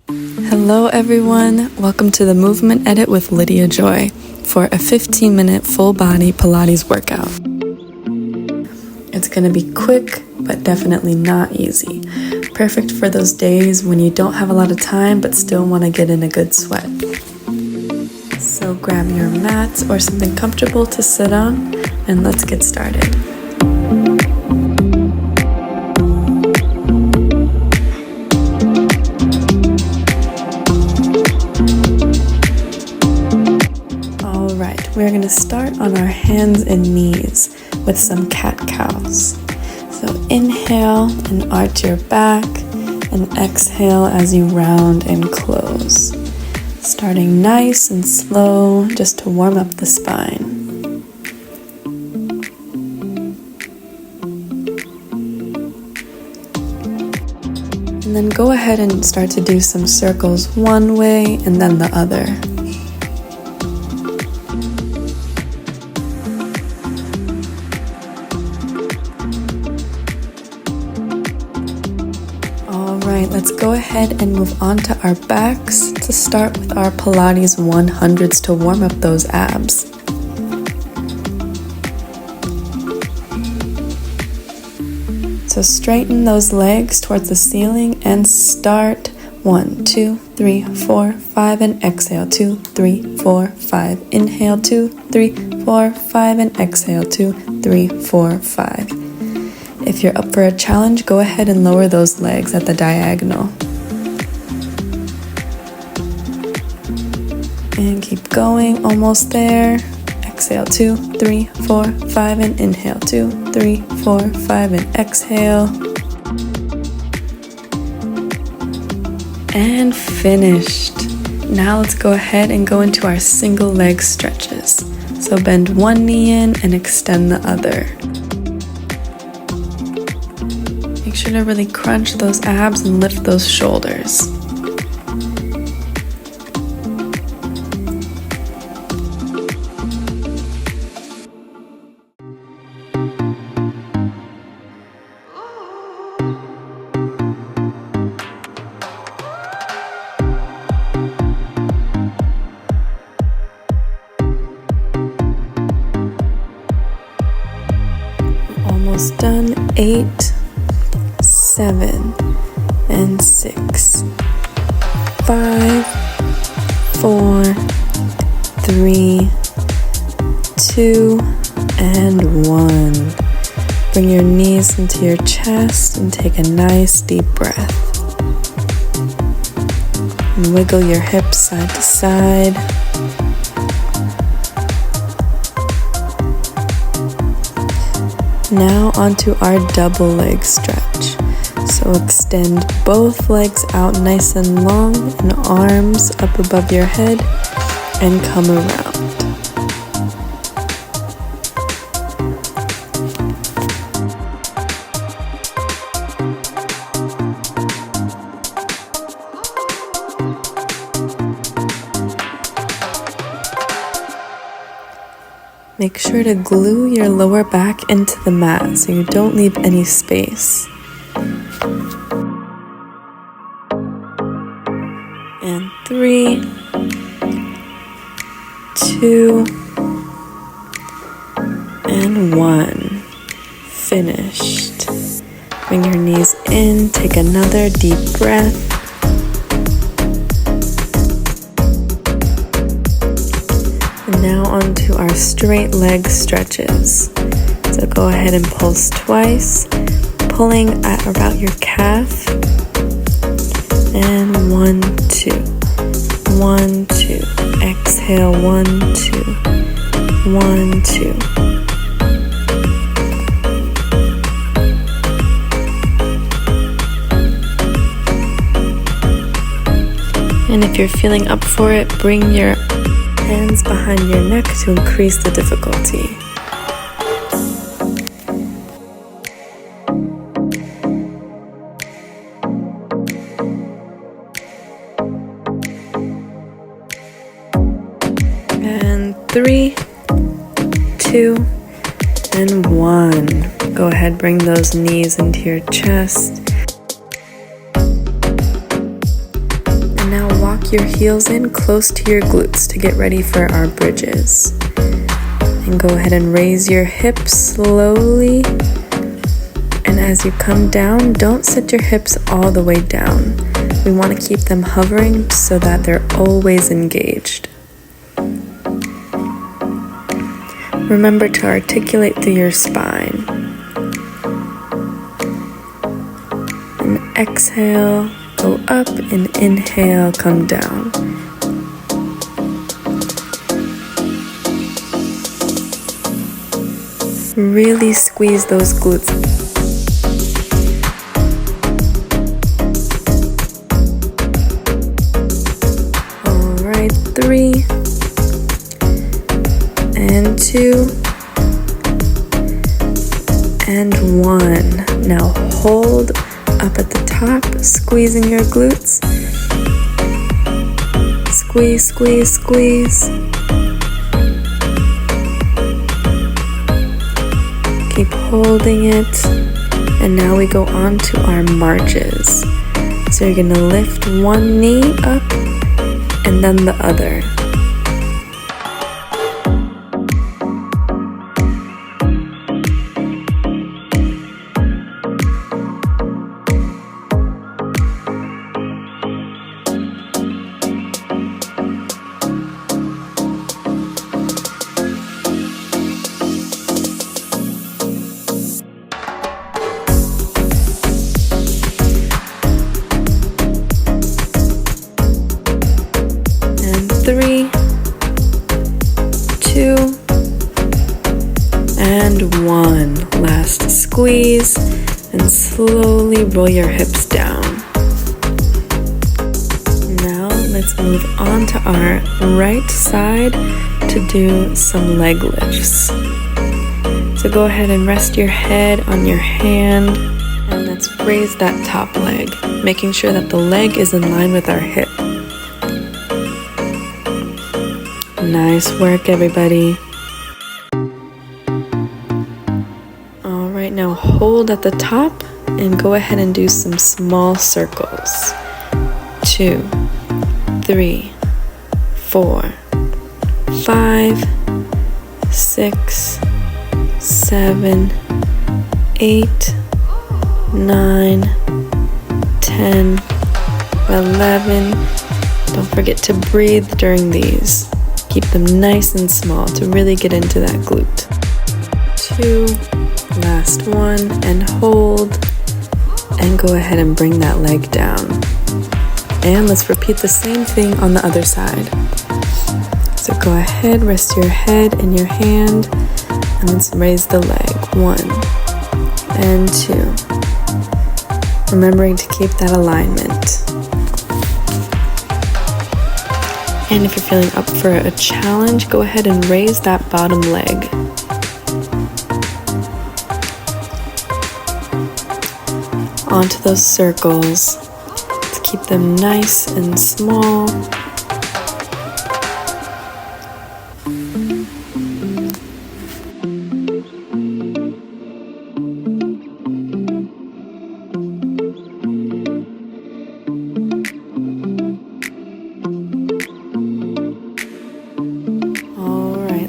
Hello everyone, welcome to the Movement Edit with Lydia Joy for a 15-minute full body Pilates workout. It's going to be quick, but definitely not easy. Perfect for those days when you don't have a lot of time but still want to get in a good sweat. So grab your mats or something comfortable to sit on and let's get started. We're going to start on our hands and knees with some cat-cows. So inhale and arch your back, and exhale as you round and close. Starting nice and slow just to warm up the spine. And then go ahead and start to do some circles one way and then the other. Alright, let's go ahead and move on to our backs to start with our Pilates 100s to warm up those abs. So straighten those legs towards the ceiling and start 1, 2, 3, 4, 5 and exhale 2, 3, 4, 5. Inhale 2, 3, 4, 5 and exhale 2, 3, 4, 5. If you're up for a challenge, go ahead and lower those legs at the diagonal. And keep going, almost there. Exhale 2, 3, 4, 5 and inhale 2, 3, 4, 5 and exhale. And finished. Now let's go ahead and go into our single leg stretches. So bend one knee in and extend the other. Make sure to really crunch those abs and lift those shoulders. Almost done. 8, 7 and 6, 5, 4, 3, 2 and 1. Bring your knees into your chest and take a nice deep breath. And wiggle your hips side to side. Now onto our double leg stretch. So extend both legs out nice and long and arms up above your head and come around. Make sure to glue your lower back into the mat so you don't leave any space. And 3, 2, and 1. Finished. Bring your knees in, take another deep breath. And now onto our straight leg stretches. So go ahead and pulse twice, pulling at about your calf. And 1, 2, 1, 2. Exhale, 1, 2, 1, 2. And if you're feeling up for it, bring your hands behind your neck to increase the difficulty. And 3, 2, and 1. Go ahead, bring those knees into your chest. And now walk your heels in close to your glutes to get ready for our bridges. And go ahead and raise your hips slowly. And as you come down, don't sit your hips all the way down. We want to keep them hovering so that they're always engaged. Remember to articulate through your spine. And exhale, go up, and inhale, come down. Really squeeze those glutes. All right, 3 and 2 and 1. Now hold up at the top, squeezing your glutes. Squeeze, squeeze, squeeze. Keep holding it. And now we go on to our marches. So you're going to lift one knee up and then the other. And 3, 2, and 1. Last squeeze, and slowly roll your hips down. Now let's move on to our right side to do some leg lifts. So go ahead and rest your head on your hand, and let's raise that top leg, making sure that the leg is in line with our hip. Nice work, everybody. All right, now hold at the top and go ahead and do some small circles. 2, 3, 4, 5, 6, 7, 8, 9, 10, 11. Don't forget to breathe during these. Keep them nice and small to really get into that glute. 2, last one, and hold. And go ahead and bring that leg down. And let's repeat the same thing on the other side. So go ahead, rest your head in your hand, and let's raise the leg. 1 and 2. Remembering to keep that alignment. And if you're feeling up for a challenge, go ahead and raise that bottom leg. Onto those circles. Let's keep them nice and small.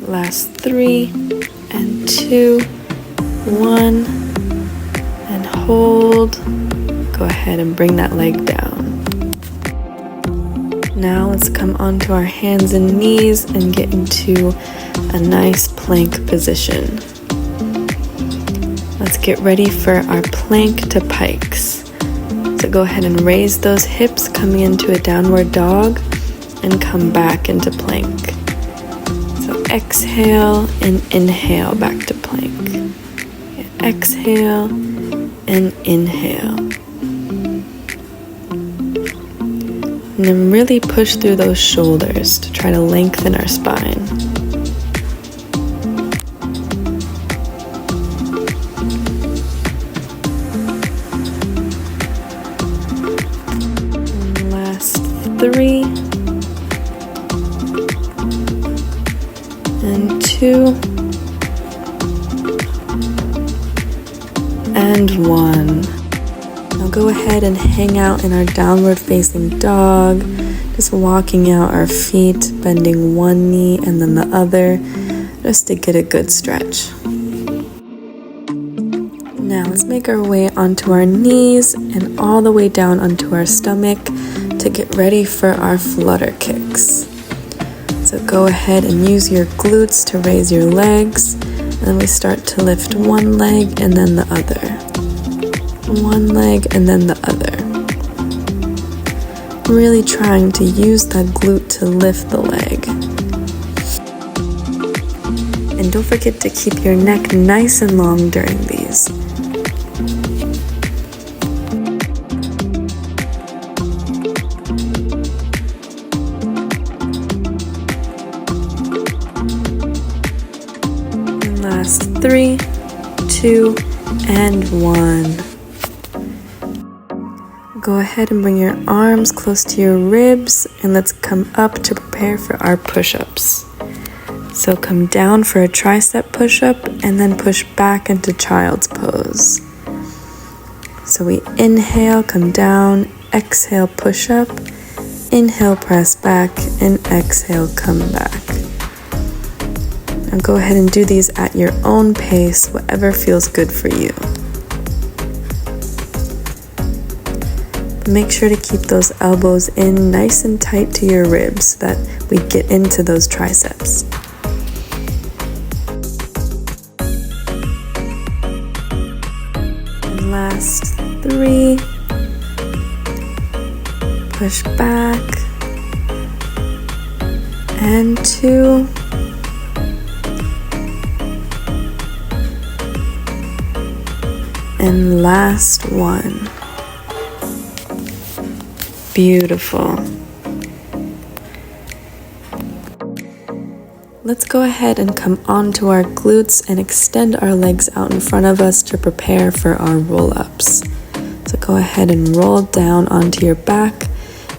Last 3 and 2, 1, and hold. Go ahead and bring that leg down. Now let's come onto our hands and knees and get into a nice plank position. Let's get ready for our plank to pikes. So go ahead and raise those hips, coming into a downward dog, and come back into plank. Exhale and inhale back to plank. Exhale and inhale. And then really push through those shoulders to try to lengthen our spine. And last 3. And 2 and 1. Now go ahead and hang out in our downward facing dog, just walking out our feet, bending one knee and then the other, just to get a good stretch. Now let's make our way onto our knees and all the way down onto our stomach to get ready for our flutter kicks. So go ahead and use your glutes to raise your legs, and then we start to lift one leg and then the other. One leg and then the other. Really trying to use that glute to lift the leg. And don't forget to keep your neck nice and long during these. And last 3, 2, and 1. Go ahead and bring your arms close to your ribs and let's come up to prepare for our push-ups. So come down for a tricep push-up and then push back into child's pose. So we inhale, come down, exhale, push up, inhale, press back, and exhale, come back. And go ahead and do these at your own pace, whatever feels good for you. Make sure to keep those elbows in nice and tight to your ribs so that we get into those triceps. And last 3. Push back. And 2. And last 1. Beautiful. Let's go ahead and come onto our glutes and extend our legs out in front of us to prepare for our roll-ups. So go ahead and roll down onto your back,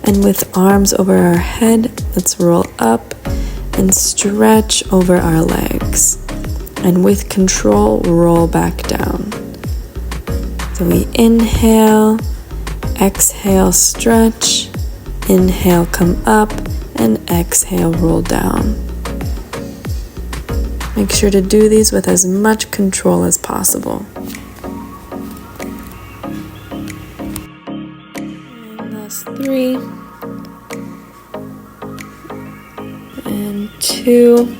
and with arms over our head, let's roll up and stretch over our legs. And with control, roll back down. So we inhale, exhale, stretch, inhale, come up, and exhale, roll down. Make sure to do these with as much control as possible. And last 3, and 2,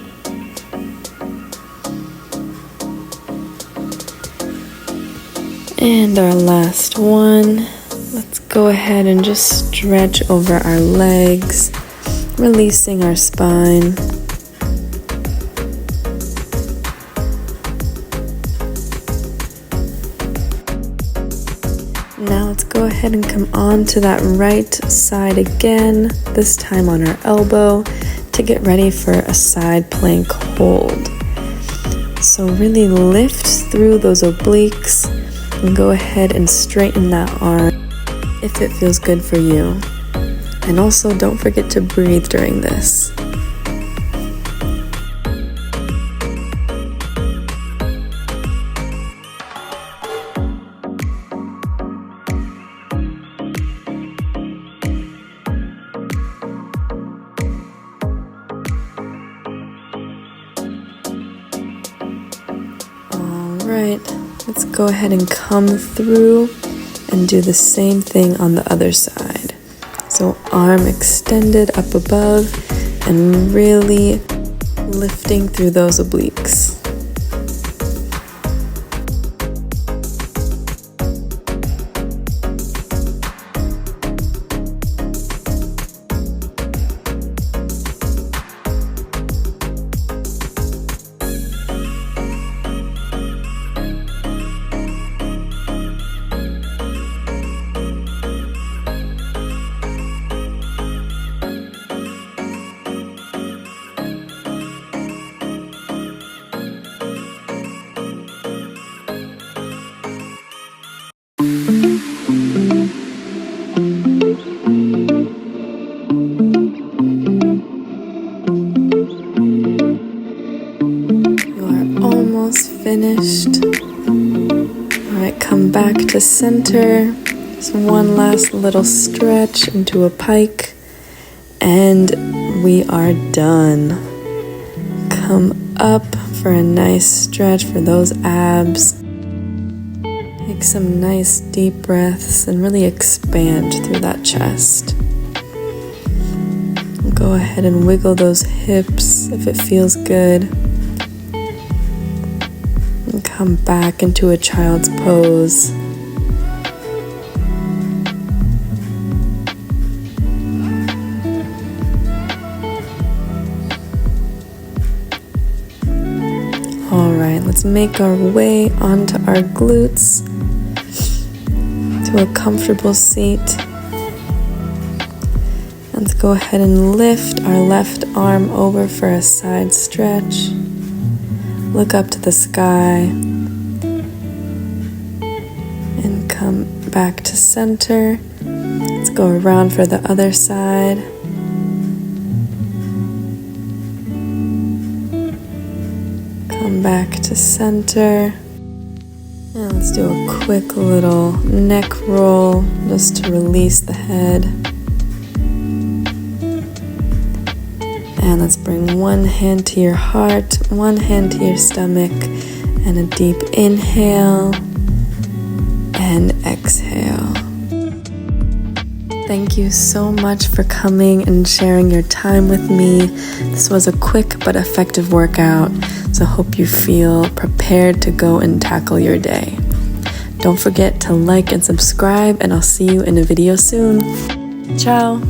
and our last 1. Let's go ahead and just stretch over our legs, releasing our spine. Now let's go ahead and come on to that right side again, this time on our elbow, to get ready for a side plank hold. So really lift through those obliques and go ahead and straighten that arm if it feels good for you. And also don't forget to breathe during this. Alright, let's go ahead and come through and do the same thing on the other side. So arm extended up above and really lifting through those obliques. Finished. All right, come back to center Just one last little stretch into a pike, and we are done. Come up for a nice stretch for those abs. Take some nice deep breaths and really expand through that chest. Go ahead and wiggle those hips if it feels good. And come back into a child's pose. Alright, let's make our way onto our glutes to a comfortable seat. Let's go ahead and lift our left arm over for a side stretch. Look up to the sky and come back to center. Let's go around for the other side. Come back to center. And let's do a quick little neck roll just to release the head. And let's bring one hand to your heart, one hand to your stomach, and a deep inhale and exhale. Thank you so much for coming and sharing your time with me. This was a quick but effective workout, so I hope you feel prepared to go and tackle your day. Don't forget to like and subscribe, and I'll see you in a video soon. Ciao!